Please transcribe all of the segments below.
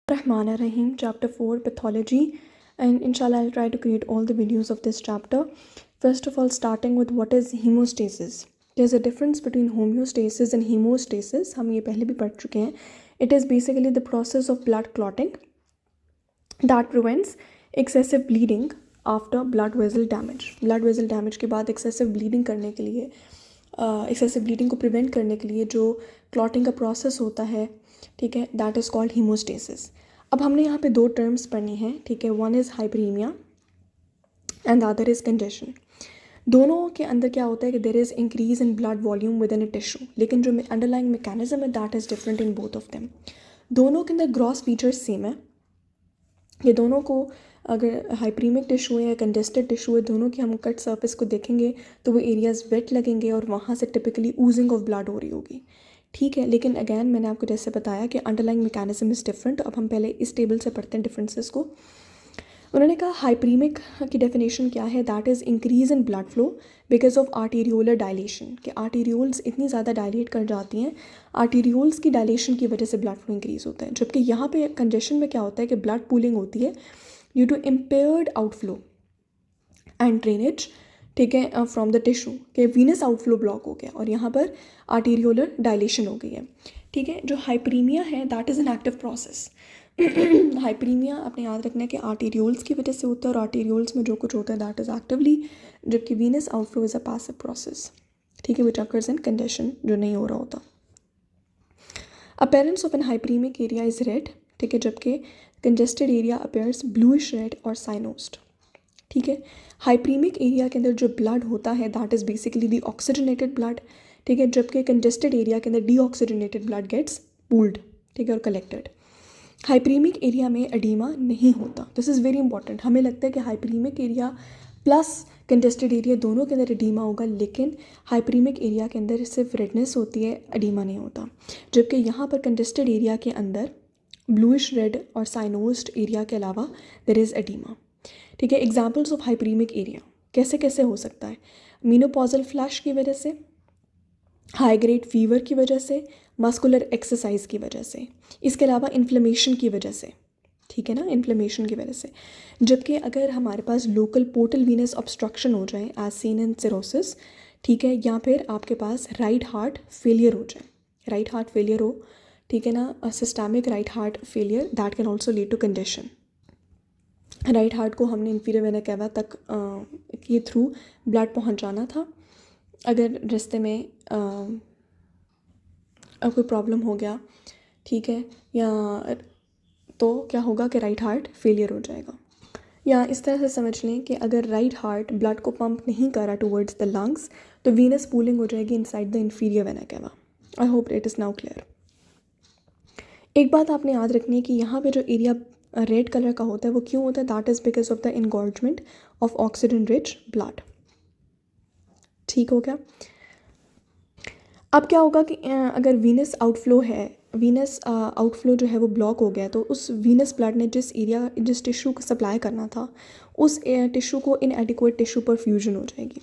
Rahim, chapter 4, pathology, and inshallah I'll try to create all the videos of this chapter. First of all, starting with what is hemostasis. There's a difference between homeostasis and hemostasis. हम ये पहले भी पढ़ चुके हैं. It is basically the process of blood clotting that prevents excessive bleeding after blood vessel damage. Blood vessel damage के बाद excessive bleeding करने के लिए excessive bleeding को prevent करने के लिए जो clotting का process होता है, ठीक है, that is called hemostasis. अब हमने यहाँ पे दो terms पढ़नी हैं, ठीक है. One is hyperemia and the other is congestion. दोनों के अंदर क्या होता है कि there is increase in blood volume within a tissue, लेकिन जो underlying mechanism है that is different in both of them. दोनों के अंदर gross features same है. ये दोनों को अगर हाइपरीमिक टिश्यू है या कंजेस्टेड टिश्यू है, दोनों की हम कट सरफेस को देखेंगे तो वो एरियाज़ वेट लगेंगे और वहाँ से टिपिकली ऊजिंग ऑफ ब्लड हो रही होगी, ठीक है. लेकिन अगैन मैंने आपको जैसे बताया कि अंडरलाइंग मैकेनिज्म इज़ डिफरेंट. अब हम पहले इस टेबल से पढ़ते हैं डिफरेंसेस को. उन्होंने कहा हाइपरीमिक की डेफिनेशन क्या है, that is increase in blood flow because of arteriolar dilation. कि आर्टीरियोल्स इतनी ज़्यादा डायलेट कर जाती हैं, आर्टीरियोल्स की डायलेशन की वजह से ब्लड फ्लो इंक्रीज़ होता है. जबकि यहाँ पे कंजेशन में क्या होता है कि ब्लड पूलिंग होती है due to impaired outflow and drainage, ठीक है, फ्रॉम द टिश्यू के वीनस आउटफ्लो ब्लॉक हो गया और यहाँ पर आर्टीरियोलर डायलेशन हो गई है, ठीक है. जो हाइपरीमिया है that is an active process. Hyperaemia अपने याद रखना है कि आर्टीरियोल्स की वजह से होता है और आर्टीरियोल्स में जो कुछ होता है दैट इज़ एक्टिवली, जबकि Venus outflow is a passive process, ठीक है, विच अकर्स इन कंजेशन जो नहीं हो रहा होता. Appearance of an hyperaemic area is red, ठीक है, जबकि congested area appears bluish red और साइनोस्ड, ठीक है. हाइपरीमिक एरिया के अंदर जो ब्लड होता है that is basically the oxygenated blood, ठीक है, जबकि कंजेस्टेड एरिया के अंदर डीऑक्सीजनेटेड ब्लड गेट्स पूल्ड, ठीक है, और कलेक्टेड. हाइपरीमिक एरिया में एडीमा नहीं होता. This is very important. हमें लगता है कि हाइपरीमिक एरिया प्लस कंजेस्टेड एरिया दोनों के अंदर एडीमा होगा, लेकिन हाइपरीमिक एरिया के अंदर सिर्फ रेडनेस होती है, एडीमा नहीं होता. जबकि यहाँ पर कंजेस्टेड एरिया के अंदर ब्लूइश रेड और साइनोस्ड एरिया के अलावा देयर इज़ एडीमा, ठीक है. एग्जाम्पल्स ऑफ हाइपरीमिक एरिया कैसे कैसे हो सकता है. मीनोपॉजल फ्लश की वजह से, हाई ग्रेड फीवर की वजह से, मस्कुलर एक्सरसाइज की वजह से, इसके अलावा इन्फ्लेमेशन की वजह से, ठीक है ना, इन्फ्लेमेशन की वजह से. जबकि अगर हमारे पास लोकल पोर्टल वीनस ऑब्स्ट्रक्शन हो जाए एज सीन इन सिरोसिस, ठीक है, या फिर आपके पास राइट हार्ट फेलियर हो जाए, राइट हार्ट फेलियर हो, ठीक है ना, systemic right heart failure that can also lead to congestion. Right heart को हमने इंफीरियर वेना कैवा तक के थ्रू ब्लड पहुंचाना था. अगर रास्ते में कोई प्रॉब्लम हो गया, ठीक है, या तो क्या होगा कि राइट हार्ट फेलियर हो जाएगा. या इस तरह से समझ लें कि अगर राइट हार्ट ब्लड को पंप नहीं कर रहा टूवर्ड्स द लंग्स तो वीनस पूलिंग हो जाएगी inside the inferior vena cava. I hope it is now clear. एक बात आपने याद रखनी है कि यहाँ पे जो एरिया रेड कलर का होता है वो क्यों होता है, that is because of the engorgement of oxygen rich blood. ठीक हो गया. अब क्या होगा कि अगर वीनस आउटफ्लो है, वीनस आउटफ्लो जो है वो ब्लॉक हो गया, तो उस वीनस ब्लड ने जिस टिश्यू को सप्लाई करना था उस टिश्यू को इनएडिक्वेट टिश्यू पर फ्यूजन हो जाएगी,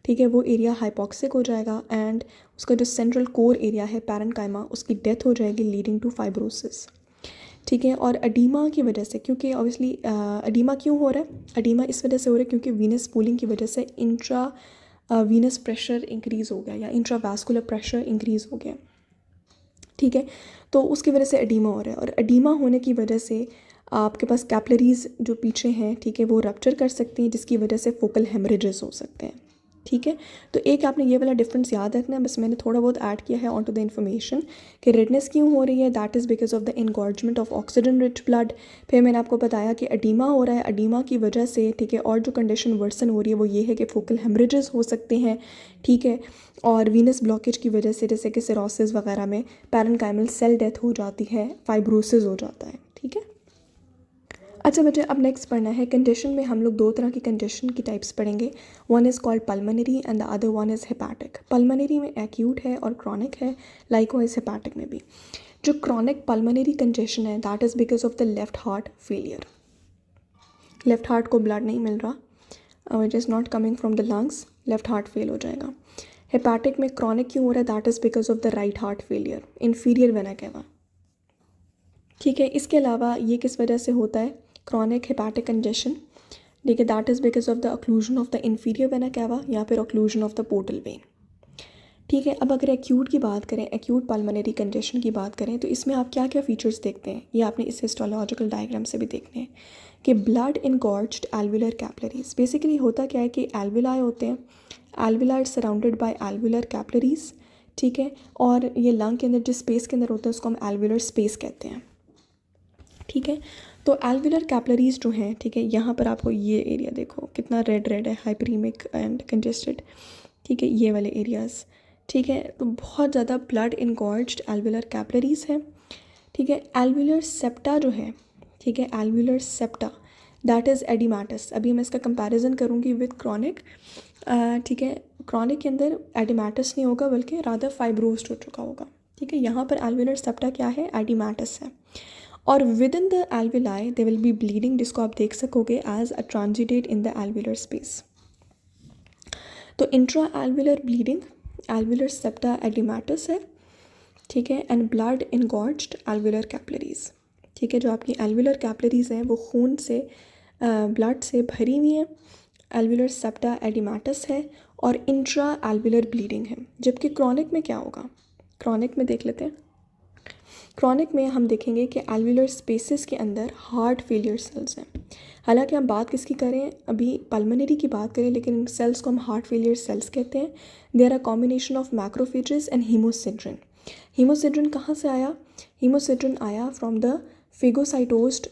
ठीक है. वो एरिया हाइपॉक्सिक हो जाएगा एंड उसका जो सेंट्रल कोर एरिया है पैरेन्काइमा उसकी डेथ हो जाएगी लीडिंग टू फाइब्रोसिस, ठीक है. और एडीमा की वजह से, क्योंकि ऑब्वियसली एडीमा क्यों हो रहा है, एडीमा इस वजह से हो रहा है क्योंकि वीनस पूलिंग की वजह से इंट्रा वीनस प्रेशर इंक्रीज़ हो गया या इंट्रावास्कुलर प्रेशर इंक्रीज़ हो गया, ठीक है. तो उसकी वजह से एडीमा हो रहा है और एडीमा होने की वजह से आपके पास कैपिलरीज जो पीछे हैं, ठीक है, वो रप्चर कर सकती हैं जिसकी वजह से फोकल हेमरेजेस हो सकते हैं, ठीक है. तो एक आपने ये वाला डिफरेंस याद रखना है. बस मैंने थोड़ा बहुत ऐड किया है ऑन टू द इन्फॉर्मेशन कि रेडनेस क्यों हो रही है, that is because of the engorgement of oxygen rich blood. फिर मैंने आपको बताया कि एडीमा हो रहा है, एडीमा की वजह से, ठीक है, और जो कंडीशन वर्सन हो रही है वो ये है कि फोकल हेमरेजेस हो सकते हैं, ठीक है. और वीनस ब्लॉकेज की वजह से जैसे कि सिरोसिस वगैरह में पैरेन्काइमल सेल डेथ हो जाती है, फाइब्रोसिस हो जाता है, ठीक है. अच्छा बच्चे, अब नेक्स्ट पढ़ना है कंजेशन में. हम लोग दो तरह की कंजेशन की टाइप्स पढ़ेंगे. One is called pulmonary and the other one is hepatic. Pulmonary में एक्यूट है और क्रॉनिक है, लाइकवाइज हेपाटिक में भी. जो क्रॉनिक पल्मनरी कंजेशन है that is because of the left heart failure. Left heart को ब्लड नहीं मिल रहा, which is not coming from the lungs, left heart fail हो जाएगा. हेपाटिक में क्रॉनिक क्यों हो रहा है, that is because of the right heart failure, inferior vena cava, ठीक है। इसके अलावा ये किस वजह से होता है, क्रॉनिक हेपाटिक कंजेशन, ठीक है, that is because of the occlusion of the inferior vena cava या फिर occlusion of the portal vein. ठीक है। अब अगर एक्यूट की बात करें, एक्यूट पल्मोनरी कंजेशन की बात करें, तो इसमें आप क्या क्या फीचर्स देखते हैं, ये आपने इस हिस्टोलॉजिकल डायग्राम से भी देखने हैं कि blood engorged alveolar capillaries. Basically होता क्या है कि एल्वुलाई होते हैं, alveoli surrounded by alveolar capillaries, ठीक है, और ये लंग के अंदर जिस स्पेस के अंदर होता है उसको हम एल्वुलर स्पेस कहते हैं। ठीक है। तो एल्वुलर कैपिलरीज जो हैं, ठीक है, यहाँ पर आपको ये एरिया देखो कितना रेड रेड है, हाइपरीमिक एंड कंजेस्टेड, ठीक है, ये वाले एरियाज़, ठीक है। तो बहुत ज़्यादा ब्लड इनगॉर्ज्ड एल्वुलर कैपिलरीज हैं। ठीक है। एल्वुलर सेप्टा जो है, ठीक है, एल्वुलर सेप्टा दैट इज़ एडिमाटस। अभी मैं इसका कंपैरिजन करूँगी विद क्रॉनिक, ठीक है। क्रॉनिक के अंदर एडिमाटस नहीं होगा बल्कि रादर फाइब्रोस्ड हो चुका होगा। ठीक है। यहाँ पर एल्वुलर सेप्टा क्या है, एडिमाटस है। और within the alveoli they will be bleeding, जिसको आप देख सकोगे as a transudate in the alveolar space. तो intra alveolar bleeding, alveolar septa oedematous है, ठीक है, and blood engorged alveolar capillaries. ठीक है। जो आपकी एल्वुलर कैपिलरीज हैं वो खून से, ब्लड से भरी हुई हैं, एल्वुलर सेप्टा एडिमाटस है और इंट्रा एल्वुलर ब्लीडिंग है। जबकि क्रॉनिक में क्या होगा, क्रॉनिक में देख लेते हैं। क्रॉनिक में हम देखेंगे कि एल्वुलर स्पेसेस के अंदर हार्ट फेलियर सेल्स हैं। हालांकि हम बात किसकी करें, अभी पल्मोनरी की बात करें, लेकिन इन सेल्स को हम हार्ट फेलियर सेल्स कहते हैं। They are a combination of macrophages and haemosiderin. Haemosiderin कहाँ से आया, हीमोसिड्रिन आया from the phagocytosed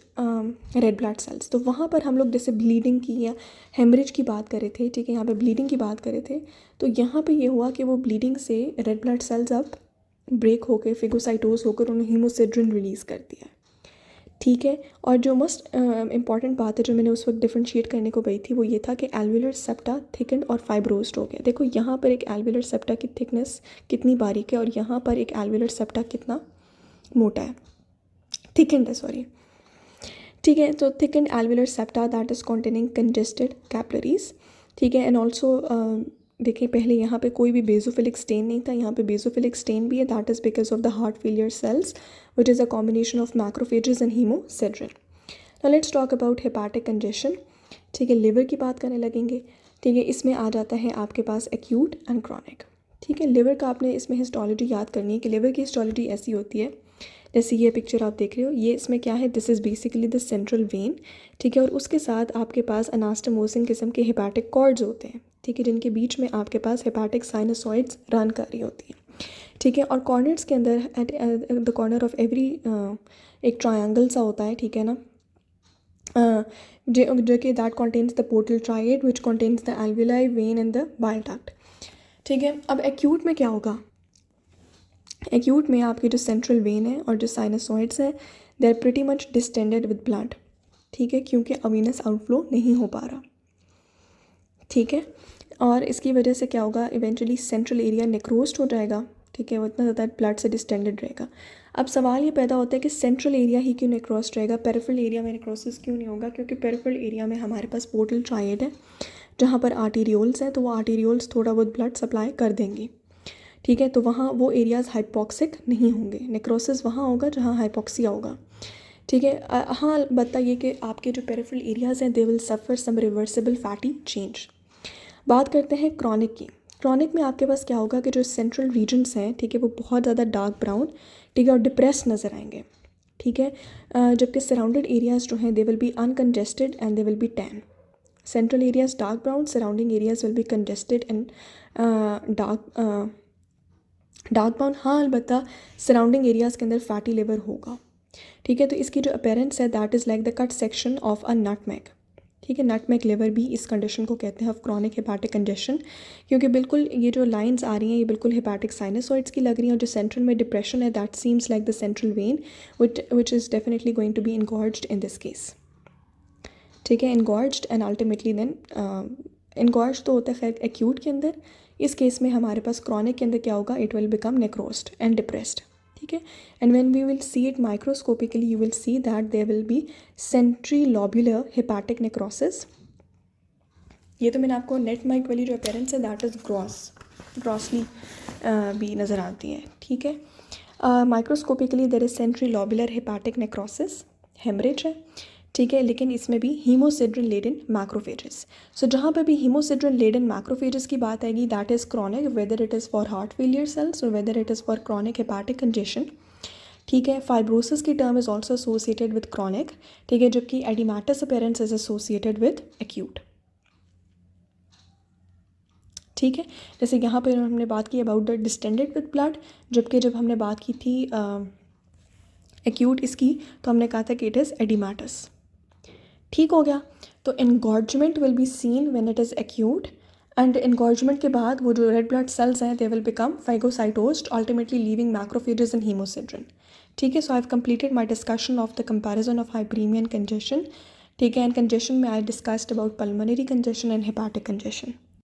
red blood cells. तो वहाँ पर हम लोग जैसे ब्लीडिंग की या हेमरेज की बात कर रहे थे, ठीक है, यहाँ पे ब्लीडिंग की बात कर रहे थे, तो यहाँ पे ये हुआ कि वो ब्लीडिंग से रेड ब्लड सेल्स अब ब्रेक होकर फेगोसाइटोस होकर उन्होंने हीमोसिड्रिन रिलीज़ कर दिया। ठीक है। और जो मोस्ट इंपॉर्टेंट बात है जो मैंने उस वक्त डिफ्रेंशिएट करने को गई थी वो ये था कि एल्वुलर सेप्टा थिकन और फाइब्रोस्ड हो गया। देखो यहाँ पर एक एल्वुलर सेप्टा की थिकनेस कितनी बारीक है और यहाँ पर एक एल्वुलर सेप्टा कितना मोटा है, थिकन है, सॉरी। ठीक है। तो thicken alveolar septa that is containing congested capillaries. ठीक है। एंड ऑल्सो देखिए पहले यहाँ पे कोई भी बेसोफिलिक स्टेन नहीं था, यहाँ पे बेसोफिलिक स्टेन भी है, that is because of the heart failure cells which is a combination of macrophages and hemosiderin. Now let's talk about hepatic congestion. ठीक है। लिवर की बात करने लगेंगे। ठीक है। इसमें आ जाता है आपके पास एक्यूट एंड क्रॉनिक। ठीक है। लिवर का आपने इसमें हिस्टोलॉजी याद करनी है कि लिवर की हिस्टोलॉजी ऐसी होती है, जैसे ये पिक्चर आप देख रहे हो, ये इसमें क्या है, this is basically the central when. ठीक है। और उसके साथ आपके पास अनास्टोमोसिन किस्म के हेपाटिक कॉर्ड्स होते हैं, ठीक है, जिनके बीच में आपके पास हेपाटिक साइनसॉइड्स रन कर रही होती हैं। ठीक है। और कॉर्नर्स के अंदर at the corner of every एक ट्रायंगल सा होता है, ठीक है ना, जो कि that contains the portal tried which contains the alveoli when and the bile duct. ठीक है। अब एक्यूट में क्या होगा, एक्यूट में आपके जो सेंट्रल वेन है और जो साइनसॉइड्स हैं they are pretty much distended with blood. ठीक है। क्योंकि अवीनस आउटफ्लो नहीं हो पा रहा। ठीक है। और इसकी वजह से क्या होगा, इवेंचुअली सेंट्रल एरिया नेक्रोस्ड हो जाएगा। ठीक है। वो इतना ज़्यादा ब्लड से डिस्टेंडेड रहेगा। अब सवाल ये पैदा होता है कि सेंट्रल एरिया ही क्यों नेक्रोस्ड रहेगा, पेरिफेरल एरिया में नेक्रोसिस क्यों नहीं होगा, क्योंकि पेरिफेरल एरिया में हमारे पास पोर्टल ट्राइड है जहाँ पर आर्टीरियोल्स हैं, तो वो आर्टीरियोल्स थोड़ा बहुत ब्लड सप्लाई कर देंगी। ठीक है। तो वहाँ वो एरियाज़ हाइपोक्सिक नहीं होंगे, नेक्रोसिस वहाँ होगा जहाँ हाइपोक्सिया होगा। ठीक है। हाँ अलबत्ता ये कि आपके जो पेरिफेरल एरियाज़ हैं they will suffer some reversible fatty change. बात करते हैं क्रॉनिक की। क्रॉनिक में आपके पास क्या होगा कि जो सेंट्रल रीजन्स हैं, ठीक है, वो बहुत ज़्यादा डार्क ब्राउन, ठीक है, और डिप्रेस नज़र आएंगे। ठीक है। जबकि सराउंडेड एरियाज़ जो हैं they will be uncongested and they will be tan. Central areas dark brown, surrounding areas will be congested and dark brown. हाँ अलबत्ता सराउंडिंग एरियाज़ के अंदर फैटी लिवर होगा। ठीक है। तो इसकी जो अपीयरेंस है that is like the cut section of a nutmeg. ठीक है। नटमेग लिवर भी इस कंडीशन को कहते हैं ऑफ क्रॉनिक हेपाटिक कंजेशन, क्योंकि बिल्कुल ये जो लाइंस आ रही हैं ये बिल्कुल हेपाटिक साइनसॉइड्स की लग रही हैं, और जो सेंट्रल में डिप्रेशन है that seems like the central vein which is definitely going to be engorged in this case. ठीक है। Engorged and ultimately then engorge तो होता है खैर एक्यूट के अंदर, इस केस में हमारे पास क्रॉनिक के अंदर क्या होगा, it will become necrosed and depressed. ठीक है। And when we will see it microscopically you will see that there will be centrilobular hepatic necrosis. ये तो मैंने आपको नेट माइक वाली जो अपीयरेंस है दैट इज़ ग्रॉसली भी नज़र आती है। ठीक है। Microscopically there is centrilobular hepatic necrosis, hemorrhage है, ठीक है, लेकिन इसमें भी हीमोसिड्रिन लेडन मैक्रोफेजेस. सो जहाँ पे भी हीमोसिड्रिन लेडन मैक्रोफेजेस की बात आएगी that is chronic, whether it is for heart failure cells और whether it is for chronic hepatic congestion. ठीक है, फाइब्रोसिस की term is also associated with chronic. ठीक है, जबकि edematous appearance is associated with acute. ठीक है, जैसे यहाँ पर हमने बात की about the distended with blood, जबकि जब हमने बात की थी एक्यूट इसकी तो हमने कहा था कि इट इज़ एडिमेटस. ठीक हो गया. तो engorgement will be seen when it is acute and engorgement के बाद वो जो रेड ब्लड सेल्स हैं they will become phagocytosed ultimately leaving macrophages and hemosiderin. ठीक है, so I have completed my discussion of the comparison of hyperemia and congestion. ठीक है, and congestion में I discussed about pulmonary congestion and hepatic congestion.